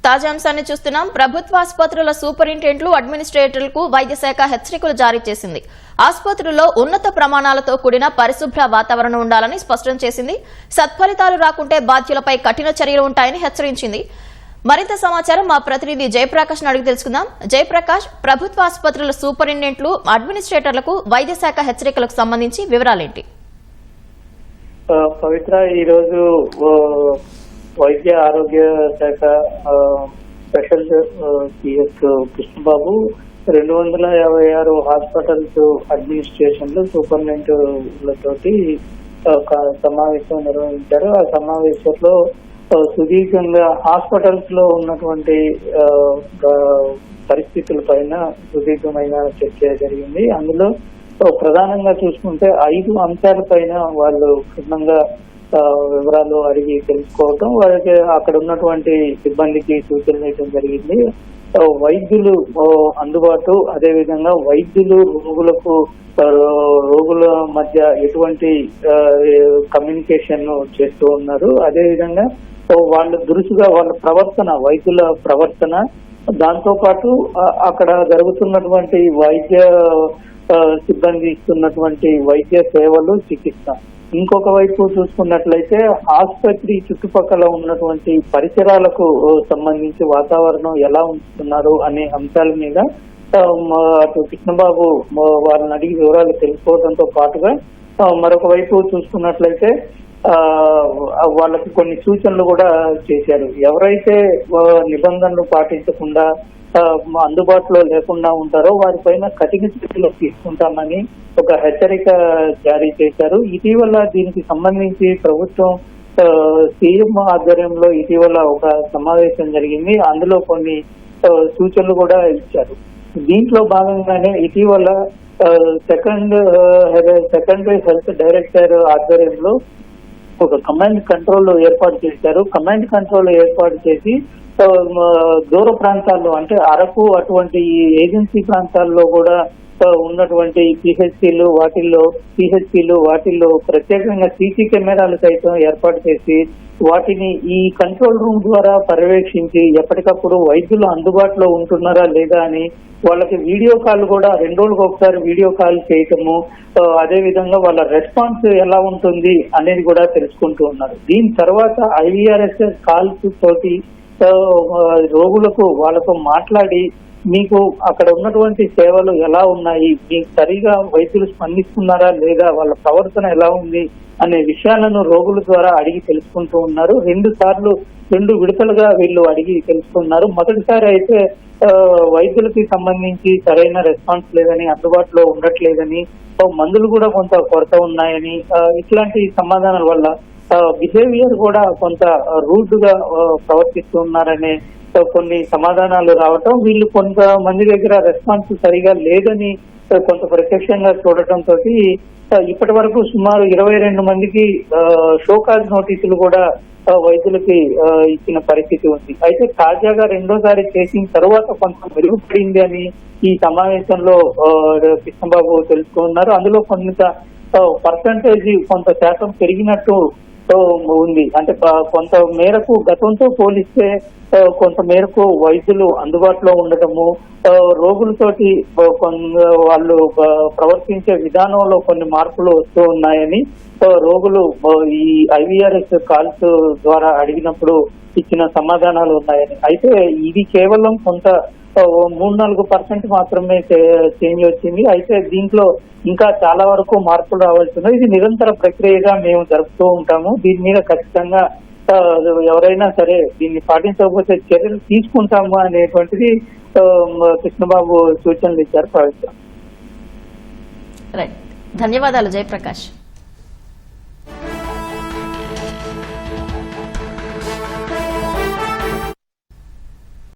తాజా అంశాన్ని చూస్తున్నాం. ప్రభుత్వ ఆసుపత్రుల సూపరింటెండెంట్లు, అడ్మినిస్ట్రేటర్లకు వైద్య శాఖ హెచ్చరికలు జారీ చేసింది. ఆసుపత్రుల్లో ఉన్నత ప్రమాణాలతో కూడిన పరిశుభ్ర వాతావరణం ఉండాలని స్పష్టం చేసింది. సత్ఫలితాలు రాకుంటే బాధ్యులపై కఠిన చర్యలు ఉంటాయని హెచ్చరించింది. మరింత సమాచారం మా ప్రతినిధి జయప్రకాష్ అడిగి తెలుసుకుందాం. జయప్రకాష్, ప్రభుత్వ ఆసుపత్రుల సూపరింటెండెంట్లు, అడ్మినిస్ట్రేటర్లకు వైద్య శాఖ హెచ్చరికలకు సంబంధించి వివరాలేంటి? పవిత్ర, ఈరోజు వైద్య ఆరోగ్య శాఖ స్పెషల్ సిఎస్ కృష్ణబాబు 256 హాస్పిటల్స్ అడ్మినిస్ట్రేషన్లు సూపరింటెండెంట్లతోటి సమావేశం నిర్వహించారు. ఆ సమావేశంలో సుదీర్ఘంగా హాస్పిటల్స్ లో ఉన్నటువంటి పరిస్థితుల పైన సుదీర్ఘమైన చర్చ జరిగింది. అందులో ప్రధానంగా చూసుకుంటే 5 అంశాల పైన వాళ్ళు క్షుణ్ణంగా వివరాలు అడిగి తెలుసుకోవటం, వాళ్ళకి అక్కడ ఉన్నటువంటి సిబ్బందికి సూచనలు ఇవ్వడం జరిగింది. వైద్యులు అందుబాటు, అదేవిధంగా వైద్యులు రోగుల మధ్య ఎటువంటి కమ్యూనికేషన్ చేస్తూ ఉన్నారు, అదేవిధంగా వాళ్ళు దురుసుగా వాళ్ళ ప్రవర్తన, వైద్యుల ప్రవర్తన, దాంతో పాటు అక్కడ జరుగుతున్నటువంటి వైద్య సిబ్బంది ఇస్తున్నటువంటి వైద్య సేవలు, చికిత్స. ఇంకొక వైపు చూసుకున్నట్లయితే ఆసుపత్రి చుట్టుపక్కల ఉన్నటువంటి పరిసరాలకు సంబంధించి వాతావరణం ఎలా ఉంచుతున్నారు అనే అంశాల మీద అటు కృష్ణబాబు వారిని అడిగి వివరాలు తెలుసుకోవడంతో పాటుగా మరొక వైపు చూసుకున్నట్లయితే వాళ్ళకి కొన్ని సూచనలు కూడా చేశారు. ఎవరైతే నిబంధనలు పాటించకుండా అందుబాటులో లేకుండా ఉంటారో వారిపైన కఠిన చర్యలు తీసుకుంటామని ఒక హెచ్చరిక జారీ చేశారు. ఇటీవల దీనికి సంబంధించి ప్రభుత్వం సీఎం ఆధ్వర్యంలో ఇటీవల ఒక సమావేశం జరిగింది. అందులో కొన్ని సూచనలు కూడా ఇచ్చారు. దీంట్లో భాగంగానే ఇటీవల సెకండరీ హెల్త్ డైరెక్టర్ ఆధ్వర్యంలో ఒక కమాండ్ కంట్రోల్ ఏర్పాటు చేశారు. కమాండ్ కంట్రోల్ ఏర్పాటు చేసి దూర ప్రాంతాల్లో అంటే అరకు అటువంటి ఏజెన్సీ ప్రాంతాల్లో కూడా ఉన్నటువంటి పిహెచ్సిలు వాటిల్లో ప్రత్యేకంగా సీసీ కెమెరాలు సైతం ఏర్పాటు చేసి వాటిని ఈ కంట్రోల్ రూమ్ ద్వారా పర్యవేక్షించి ఎప్పటికప్పుడు వైద్యులు అందుబాటులో ఉంటున్నారా లేదా అని వాళ్ళకి వీడియో కాల్ కూడా 2 రోజులకు ఒకసారి వీడియో కాల్ చేయటము, అదే విధంగా వాళ్ళ రెస్పాన్స్ ఎలా ఉంటుంది అనేది కూడా తెలుసుకుంటూ ఉన్నారు. దీని తర్వాత IVRS కాల్స్ తోటి రోగులకు వాళ్ళతో మాట్లాడి మీకు అక్కడ ఉన్నటువంటి సేవలు ఎలా ఉన్నాయి, మీకు సరిగా వైద్యులు స్పందిస్తున్నారా లేదా, వాళ్ళ ప్రవర్తన ఎలా ఉంది అనే విషయాలను రోగుల ద్వారా అడిగి తెలుసుకుంటూ ఉన్నారు. 2 విడతలుగా వీళ్ళు అడిగి తెలుసుకున్నారు. మొదటిసారి అయితే వైద్యులకి సంబంధించి సరైన రెస్పాన్స్ లేదని, అందుబాటులో ఉండట్లేదని, మందులు కూడా కొంత కొరత ఉన్నాయని, ఇట్లాంటి సమాధానాల వల్ల బిహేవియర్ కూడా కొంత రూడ్ గా ప్రవర్తిస్తున్నారనే కొన్ని సమాధానాలు రావటం, వీళ్ళు కొంతమంది దగ్గర రెస్పాన్స్ సరిగా లేదని కొంత ప్రత్యక్షంగా చూడటంతో ఇప్పటి వరకు సుమారు 22 మందికి షోకాజ్ నోటీసులు కూడా వైద్యులకి ఇచ్చిన పరిస్థితి ఉంది. అయితే తాజాగా రెండోసారి చేసిన తర్వాత కొంత మెరుగుపడింది అని ఈ సమావేశంలో కృష్ణబాబు తెలుసుకున్నారు. అందులో కొంత పర్సంటేజ్, కొంత శాతం పెరిగినట్టు ఉంది. అంటే కొంత మేరకు గతంతో పోలిస్తే కొంత మేరకు వైద్యులు అందుబాటులో ఉండటము, రోగులతోటి వాళ్ళు ప్రవర్తించే విధానంలో కొన్ని మార్పులు వస్తూ ఉన్నాయని రోగులు ఈ IVRS కాల్స్ ద్వారా అడిగినప్పుడు ఇచ్చిన సమాధానాలు ఉన్నాయని. అయితే ఇది కేవలం కొంత 3-4% మాత్రమే చేంజ్ వచ్చింది. అయితే దీంట్లో ఇంకా చాలా వరకు మార్పులు రావాల్సింది. ఇది నిరంతర ప్రక్రియగా మేము జరుపుతూ ఉంటాము. దీని మీద ఖచ్చితంగా ఎవరైనా సరే దీన్ని పాటించకపోతే చర్యలు తీసుకుంటాము అనేటువంటిది కృష్ణబాబు సూచనలు ఇచ్చారు. ధన్యవాదాలు జయప్రకాష్.